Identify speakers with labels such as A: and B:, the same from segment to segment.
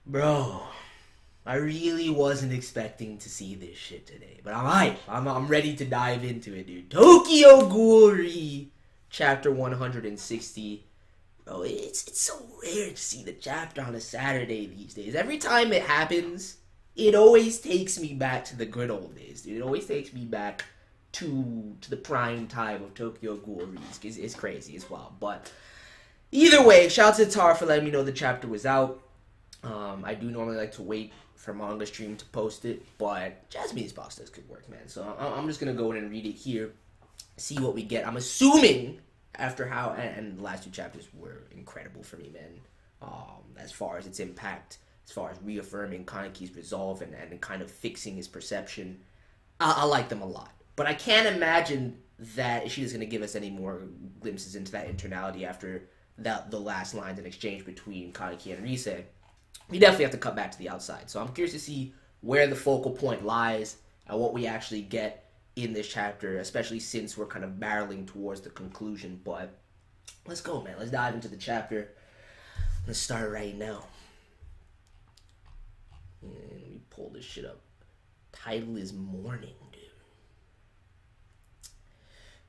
A: Bro, I really wasn't expecting to see this shit today, but I'm hype. I'm ready to dive into it, dude. Tokyo Ghoul chapter 160. Bro, it's so rare to see the chapter on a Saturday these days. Every time it happens, it always takes me back to the good old days, dude. It always takes me back to the prime time of Tokyo Ghoul. It's crazy as well. But either way, shout out to Tar for letting me know the chapter was out. I do normally like to wait for manga stream to post it, but Jasmine's box does good work, man. So I'm just gonna go in and read it here, see what we get. I'm assuming after how and the last two chapters were incredible for me, man. As far as its impact, as far as reaffirming Kaneki's resolve and kind of fixing his perception, I like them a lot. But I can't imagine that she's gonna give us any more glimpses into that internality after the last lines in exchange between Kaneki and Rise. We definitely have to cut back to the outside. So I'm curious to see where the focal point lies and what we actually get in this chapter, especially since we're kind of barreling towards the conclusion. But let's go, man. Let's dive into the chapter. Let's start right now. And let me pull this shit up. Title is Morning, dude.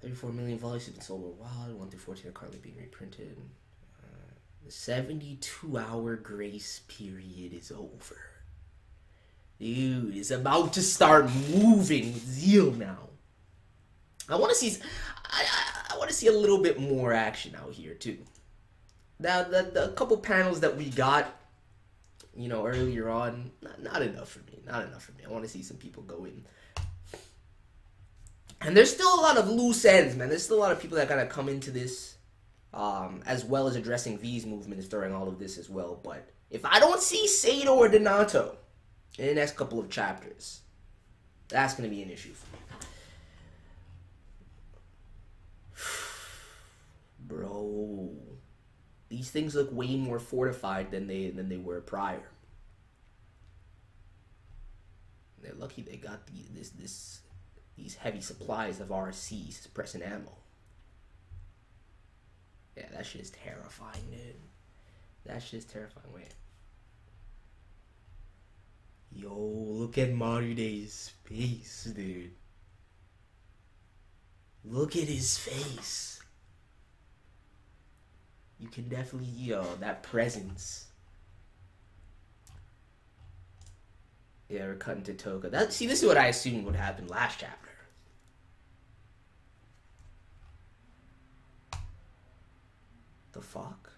A: 34 million volumes have been sold worldwide. 1 through 14 are currently being reprinted. The 72-hour grace period is over. Dude, it's about to start moving with zeal now. I want to see. I want to see a little bit more action out here too. Now, the couple panels that we got, earlier on, not enough for me. Not enough for me. I want to see some people go in. And there's still a lot of loose ends, man. There's still a lot of people that gotta come into this. As well as addressing V's movements during all of this as well. But if I don't see Sato or Donato in the next couple of chapters, that's going to be an issue for me. Bro, these things look way more fortified than they were prior. They're lucky they got these heavy supplies of RC suppressing ammo. Yeah, that shit is terrifying, dude. That shit is terrifying. Wait. Yo, look at Marude's face, dude. Look at his face. You can definitely, that presence. Yeah, we're cutting to Toka. This is what I assumed would happen last chapter. The fuck?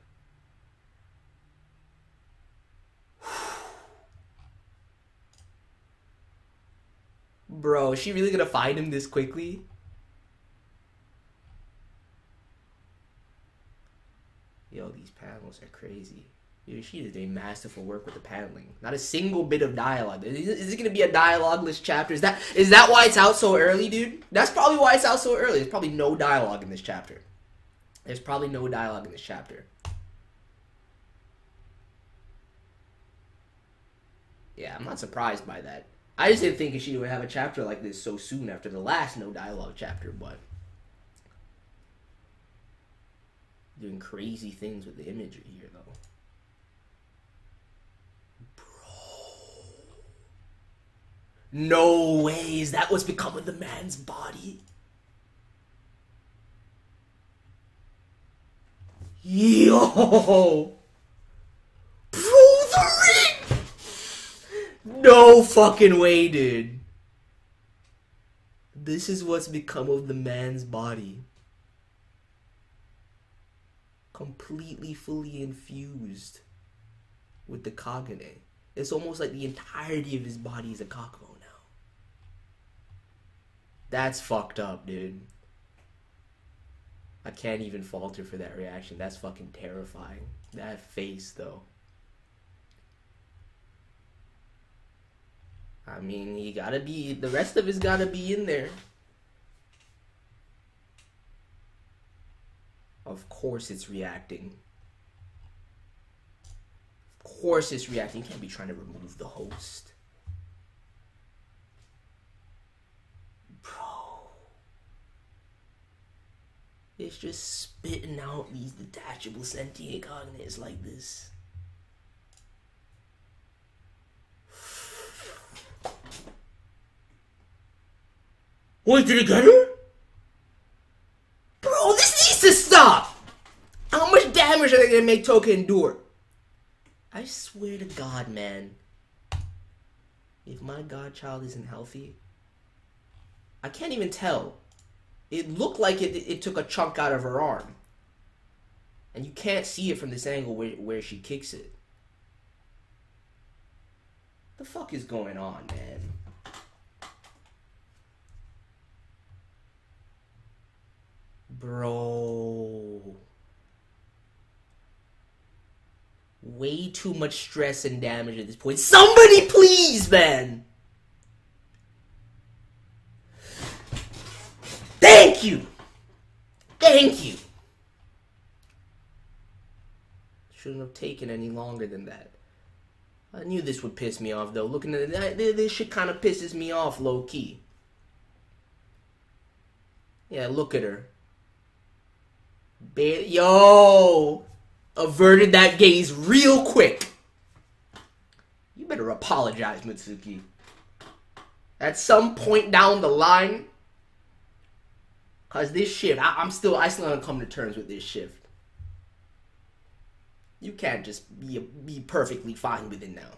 A: Bro, is she really gonna find him this quickly? Yo, these panels are crazy. Dude, she is doing masterful work with the paneling. Not a single bit of dialogue. Is it gonna be a dialogueless chapter? Is that why it's out so early, dude? That's probably why it's out so early. There's probably no dialogue in this chapter. There's probably no dialogue in this chapter. Yeah, I'm not surprised by that. I just didn't think she would have a chapter like this so soon after the last no dialogue chapter, but doing crazy things with the imagery here, though. Bro. No way. Is that what's become of the man's body? Yo! Bro, the ring! No fucking way, dude. This is what's become of the man's body. Completely, fully infused with the Kagane. It's almost like the entirety of his body is a Kakuo now. That's fucked up, dude. I can't even falter for that reaction. That's fucking terrifying. That face, though. I mean, the rest of it's gotta be in there. Of course it's reacting. Of course it's reacting. You can't be trying to remove the host. Bro. It's just spitting out these detachable sentient cognates like this. Wait, did it get her? Bro, this needs to stop! How much damage are they gonna make Toka endure? I swear to God, man. If my godchild isn't healthy, I can't even tell. It looked like it took a chunk out of her arm. And you can't see it from this angle where she kicks it. The fuck is going on, man? Bro. Way too much stress and damage at this point. Somebody please, man! Thank you! Thank you! Shouldn't have taken any longer than that. I knew this would piss me off, though. Looking at it, this shit kind of pisses me off, low-key. Yeah, look at her. Yo! Averted that gaze real quick. You better apologize, Mitsuki. At some point down the line. Cause this shit, I still haven't come to terms with this shift. You can't just be perfectly fine with it now.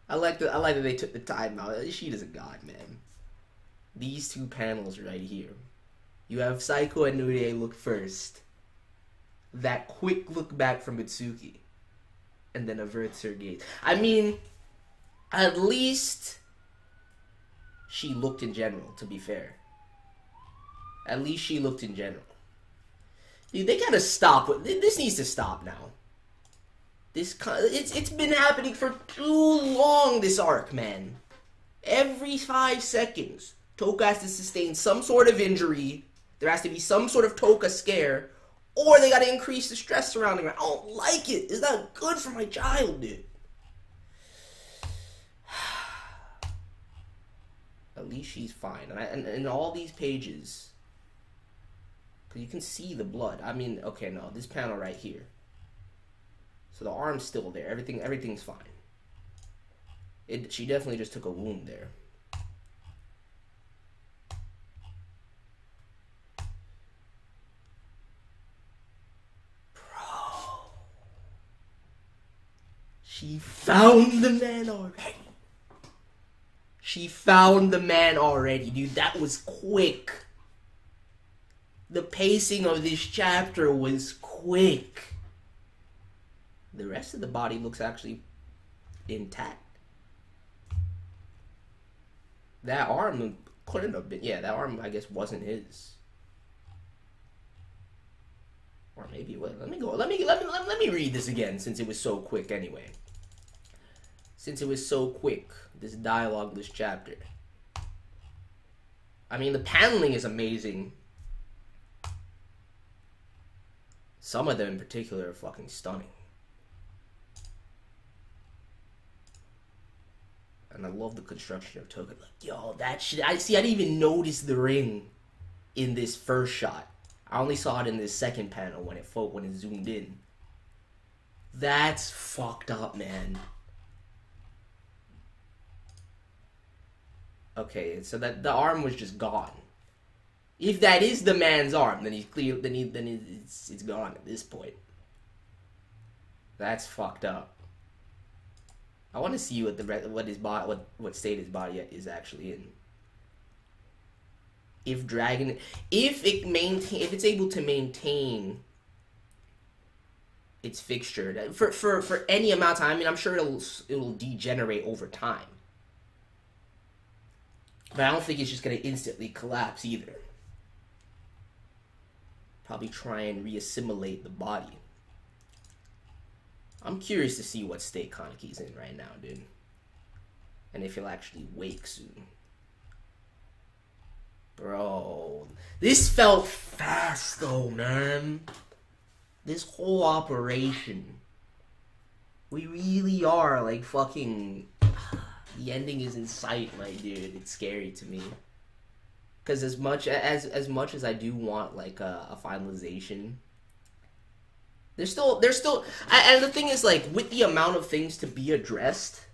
A: I like that they took the time out. She is a god, man. These two panels right here. You have Saiko and Nure look first. That quick look back from Mitsuki. And then averts her gaze. I mean, at least she looked in general, to be fair. At least she looked in general. Dude, they gotta stop. This needs to stop now. It's been happening for too long, this arc, man. Every 5 seconds, Toka has to sustain some sort of injury. There has to be some sort of Toka scare. Or they gotta increase the stress surrounding her. I don't like it. It's not good for my child, dude. At least she's fine. And all these pages, because you can see the blood. I mean, okay, no, this panel right here. So the arm's still there. Everything's fine. She definitely just took a wound there. Bro. She found the man already. She found the man already, dude. That was quick. The pacing of this chapter was quick. The rest of the body looks actually intact. That arm couldn't have been. Yeah, that arm, I guess, wasn't his. Or maybe it was. Let me read this again, since it was so quick anyway. Since it was so quick, this dialogue, this chapter. I mean, the paneling is amazing. Some of them in particular are fucking stunning. And I love the construction of Toka. Like, yo, that shit. I didn't even notice the ring in this first shot. I only saw it in this second panel when it zoomed in. That's fucked up, man. Okay, so that the arm was just gone. If that is the man's arm, then he's clear. Then it's gone at this point. That's fucked up. I want to see what what state his body is actually in. If it's able to maintain its fixture for any amount of time. I mean, I'm sure it'll degenerate over time. But I don't think it's just gonna instantly collapse either. Probably try and reassimilate the body. I'm curious to see what state Kaneki's in right now, dude. And if he'll actually wake soon. Bro, this felt fast though, man. This whole operation. We really are like fucking... The ending is in sight, my dude. It's scary to me. Because as much as I do want like a finalization, there's still, and the thing is, like, with the amount of things to be addressed,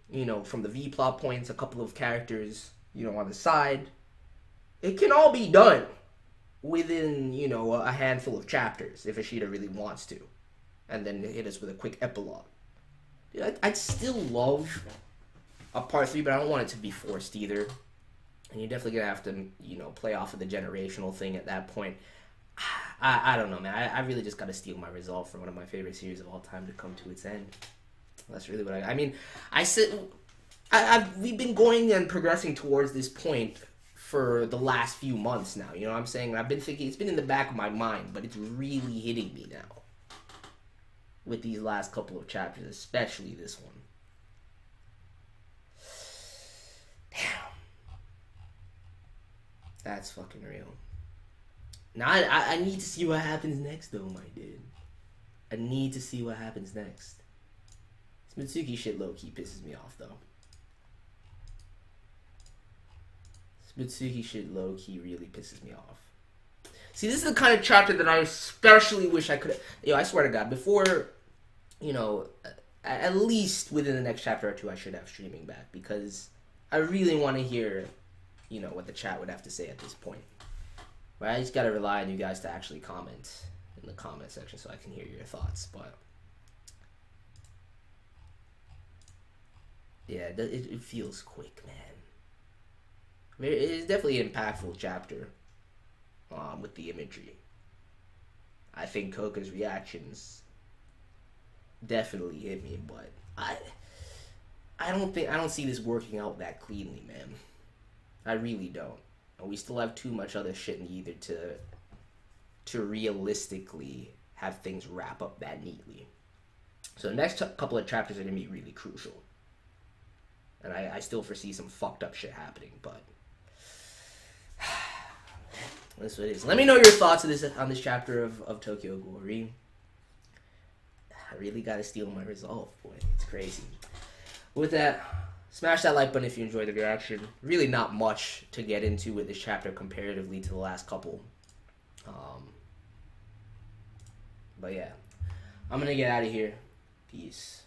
A: you know, from the V plot points, a couple of characters, you know, on the side, It can all be done within, you know, a handful of chapters if Ishida really wants to. And then hit us with a quick epilogue. Dude, I'd still love a part 3, but I don't want it to be forced either. And you're definitely going to have to, you know, play off of the generational thing at that point. I don't know, man. I really just got to steel my resolve for one of my favorite series of all time to come to its end. That's really what I mean, we've been going and progressing towards this point for the last few months now. You know what I'm saying? I've been thinking, it's been in the back of my mind, but it's really hitting me now. With these last couple of chapters, especially this one. Damn. That's fucking real. Now, I need to see what happens next, though, my dude. I need to see what happens next. This Mitsuki shit low-key pisses me off, though. This Mitsuki shit low-key really pisses me off. See, this is the kind of chapter that I especially wish I could have... Yo, I swear to God, before, you know, at least within the next chapter or two, I should have streaming back. Because I really want to hear, you know, what the chat would have to say at this point. Right? I just got to rely on you guys to actually comment in the comment section so I can hear your thoughts. But, yeah, it feels quick, man. It is definitely an impactful chapter. With the imagery, I think Koka's reactions definitely hit me, but I don't see this working out that cleanly, man. I really don't. And we still have too much other shit in either to realistically have things wrap up that neatly. So the next couple of chapters are gonna be really crucial, and I still foresee some fucked up shit happening, but. That's what it is. Let me know your thoughts on this chapter of Tokyo Ghoul. I really gotta steel my resolve, boy. It's crazy. With that, smash that like button if you enjoyed the reaction. Really not much to get into with this chapter comparatively to the last couple. But yeah, I'm gonna get out of here. Peace.